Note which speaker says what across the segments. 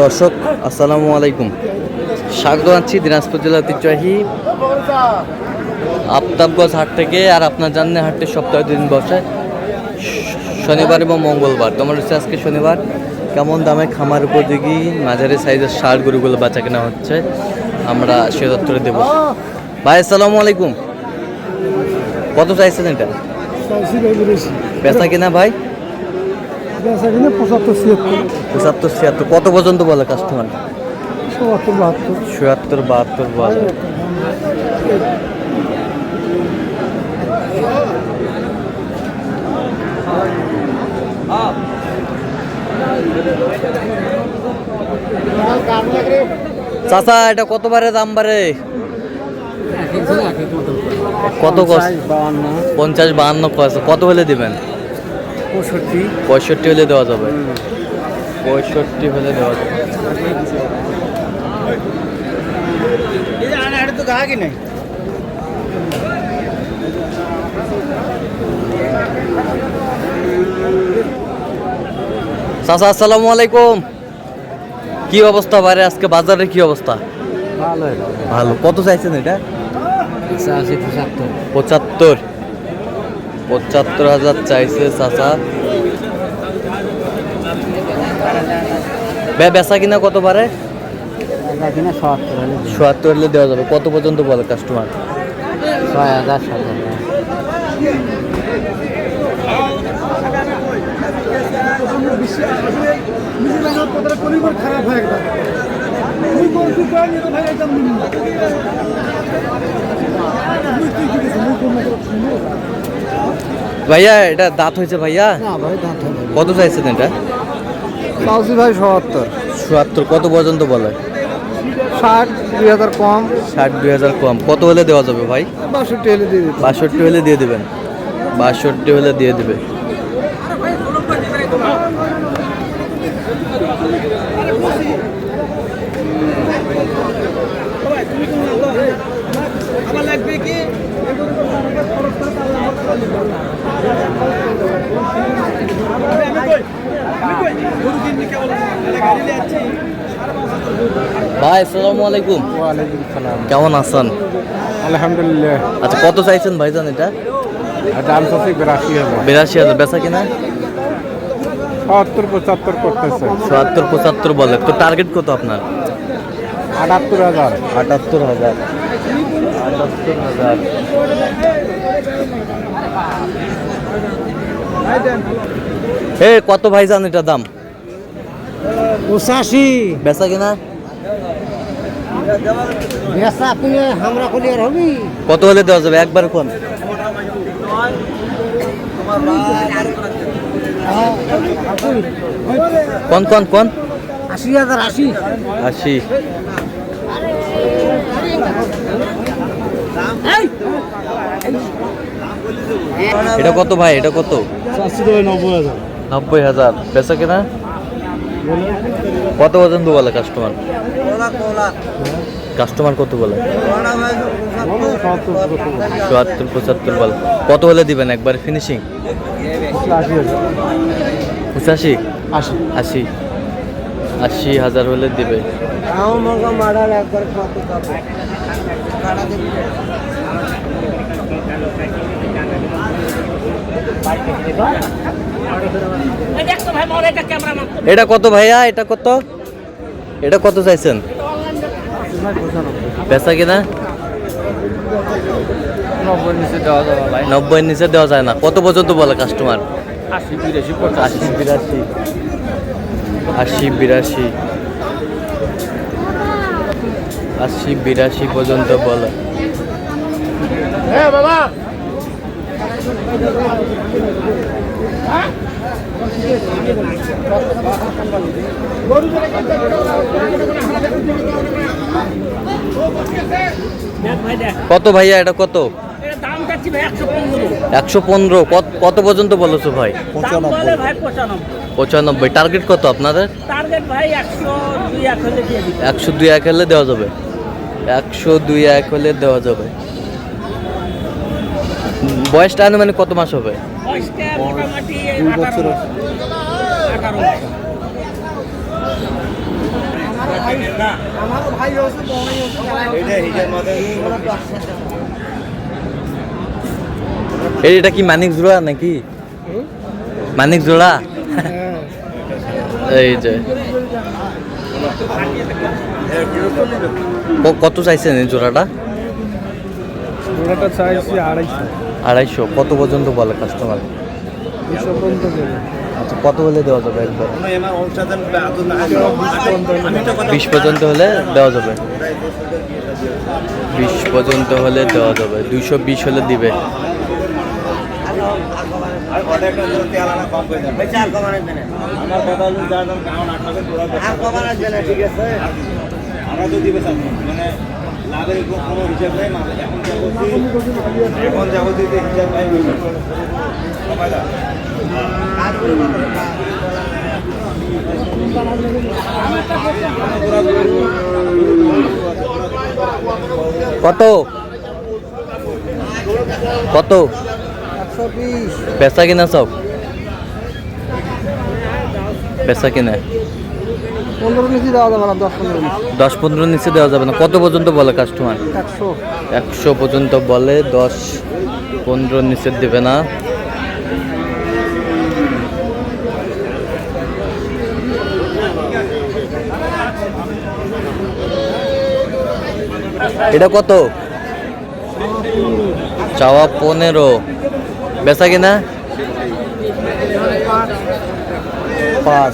Speaker 1: দর্শক আসসালামু আলাইকুম, স্বাগত জানাচ্ছি দিনাজপুর জেলার ঐতিহ্যবাহী আফতাবগঞ্জ হাট থেকে। আর আপনার জানেন হাটটি সপ্তাহে 2 দিন বসে, শনিবার এবং মঙ্গলবার। তোমার হচ্ছে আজকে শনিবার। কেমন দামে খামার উপযোগী মাঝারি সাইজের ষাঁড় গরুগুলো বাচ্চা কেনা হচ্ছে আমরা সে তথ্যটা দেবো। ভাই আসসালামু আলাইকুম, কত চাইছেন এটা? বেচা কিনা ভাই? 75-76। কত পর্যন্ত বলে কাস্টমার? 77-72 বলে। চাচা এটা কত বারে দাম বাড়ে? কত? 50-52 কত হলে দিবেন? 65 হলে দেওয়া যাবে। 65 হলে দেওয়া যাবে। চাচা আসসালামু আলাইকুম, কি অবস্থা বাইরে আজকে বাজারের কি অবস্থা? ভালো। কত চাইছেন এটা? 75,000 চাইছে চাচা। বেচা কিনা কত পারে? 77 হলে দেওয়া যাবে। কত পর্যন্ত বলে কাস্টমার? 6,000-7,000। ভাইয়া এটা দাঁত হয়েছে ভাইয়া? কত চাইছেন এটা?
Speaker 2: ভাই 77।
Speaker 1: কত পর্যন্ত বলে?
Speaker 2: 60-2000 কম।
Speaker 1: 60-2000 কম। কত হলে দেওয়া যাবে ভাই?
Speaker 2: 62 হলে দিয়ে দিবেন।
Speaker 1: 62 হলে দিয়ে দেবেন। 62 হলে দিয়ে দেবে। ভাই আসসালামু আলাইকুম।
Speaker 2: ওয়ালাইকুম সালাম।
Speaker 1: কেমন আছেন?
Speaker 2: আলহামদুলিল্লাহ।
Speaker 1: আচ্ছা কত চাইছেন ভাইজান এটা?
Speaker 2: দাম চাচ্ছি 82,000।
Speaker 1: 82,000। বেচা কিনা?
Speaker 2: 70-75 করতেছে।
Speaker 1: 70-75 বলে। তো টার্গেট কত আপনার?
Speaker 2: 78,000।
Speaker 1: 78,000। কত ভাইজান এটা দাম?
Speaker 2: 85।
Speaker 1: বেচা কিনা?
Speaker 2: বেচা আপনি আমরা কলি আর হবি।
Speaker 1: কত হলে দেওয়া যাবে একবার কোন? কোন কোন কোন?
Speaker 2: 80,000।
Speaker 1: 80। এটা কত ভাই? এটা কত?
Speaker 2: 90,000।
Speaker 1: 90,000। বেচা কিনা? কত পর্যন্ত বলে কাস্টমার? কাস্টমার কত বলে? 70-75 বলে। কত হলে দিবেন একবার ফিনিশিং? 80,000 হলে দিবে। এটা কত ভাইয়া? এটা কত? এটা কত চাইছেন? বেচা কিনা?
Speaker 2: 90 নিচে দেওয়া যাবে ভাই।
Speaker 1: 90 নিচে দেওয়া যায় না। কত পর্যন্ত বলে কাস্টমার?
Speaker 2: 80-82।
Speaker 1: 80-82 পর্যন্ত বলে।
Speaker 2: বাবা
Speaker 1: কত ভাইয়া এটা কত? 115। কত পর্যন্ত বলেছো ভাই? 95। টার্গেট কত আপনাদের? 102-1 হলে দেওয়া যাবে। 102-1 হলে দেওয়া যাবে। বয়সটা আনুমানিক কত মাস হবে?
Speaker 2: 2 বছর। আমারও ভাই হচ্ছে বড়ই হচ্ছে
Speaker 1: এটা কি মানিক জোড়া নাকি মানিক জোড়া এই যে কত চাইছেন এই জোড়াটা
Speaker 2: জোড়াটা চাইছি 250
Speaker 1: 250 কত পর্যন্ত বলে কাস্টমার
Speaker 2: 200 পর্যন্ত দেবে
Speaker 1: আচ্ছা কত হলে দেওয়া যাবে একবার 20 পর্যন্ত হলে দেওয়া যাবে 20 পর্যন্ত হলে দেওয়া যাবে 220 হলে দিবে
Speaker 3: আমরা তো দিবে মানে লাভের কোনো হিসাব নেই এখন যাবতীয় হিসাব নাই
Speaker 1: কত কত
Speaker 2: 120
Speaker 1: বেচা কিনা সব বেচা কিনা
Speaker 2: 15 নিচে দেওয়া যাবে না 10-15
Speaker 1: 10-15
Speaker 2: নিচে
Speaker 1: নিচে দেওয়া যাবে না কত পর্যন্ত বলে কাস্টমার
Speaker 2: 100
Speaker 1: 100 পর্যন্ত বলে 10-15 নিচে দেবে না এটা কত চাওয়া 15 বেচা কিনা 5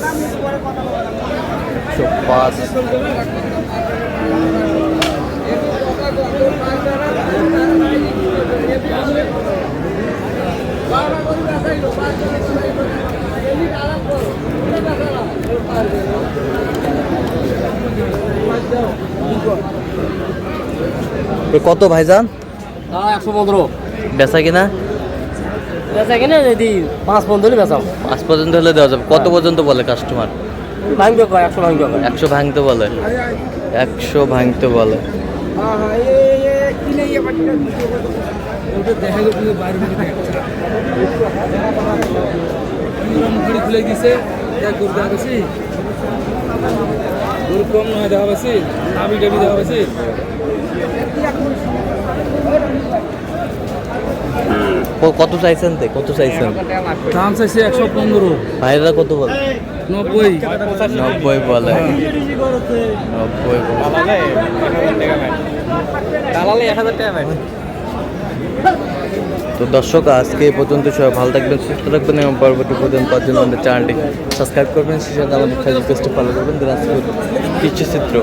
Speaker 1: কত ভাইজান
Speaker 2: 115
Speaker 1: বেচা কিনা
Speaker 2: বেচা কিনা যদি 5-15 বেচাও
Speaker 1: 5 পর্যন্ত হলে দেওয়া যাবে কত পর্যন্ত বলে কাস্টমার
Speaker 2: ভাঙবে কয় 100 ভাঙবে কয়
Speaker 1: 100 ভাঙতে বলে 100 ভাঙতে বলে
Speaker 2: হ্যাঁ হ্যাঁ কিনে বাটিটা ওটা দেখা গেল পুরো বাইরে থেকে মুখড়ি খুলে দিছে এক গরু দেখা গেছি গরু কম নয় দেখা গেছি নাবি ডাবি দেখা গেছি
Speaker 1: কত চাইছেন কত চাইছেন
Speaker 2: দাম চাইছে 115
Speaker 1: ভাইরা কত বলে
Speaker 2: 90
Speaker 1: 90 বলে 90 বলে
Speaker 2: দালালে 1000 টাকা ভাই
Speaker 1: তো দর্শক আজকে এই পর্যন্ত সবাই ভালো থাকবেন সুস্থ থাকবেন এবং পরবর্তী পর্যন্ত পাওয়ার জন্য আমাদের চ্যানেলটি সাবস্ক্রাইব করবেন সেই সাথে আমাদের ফেসবুক পেজটি ফলো করবেন দিনাজপুর চিত্র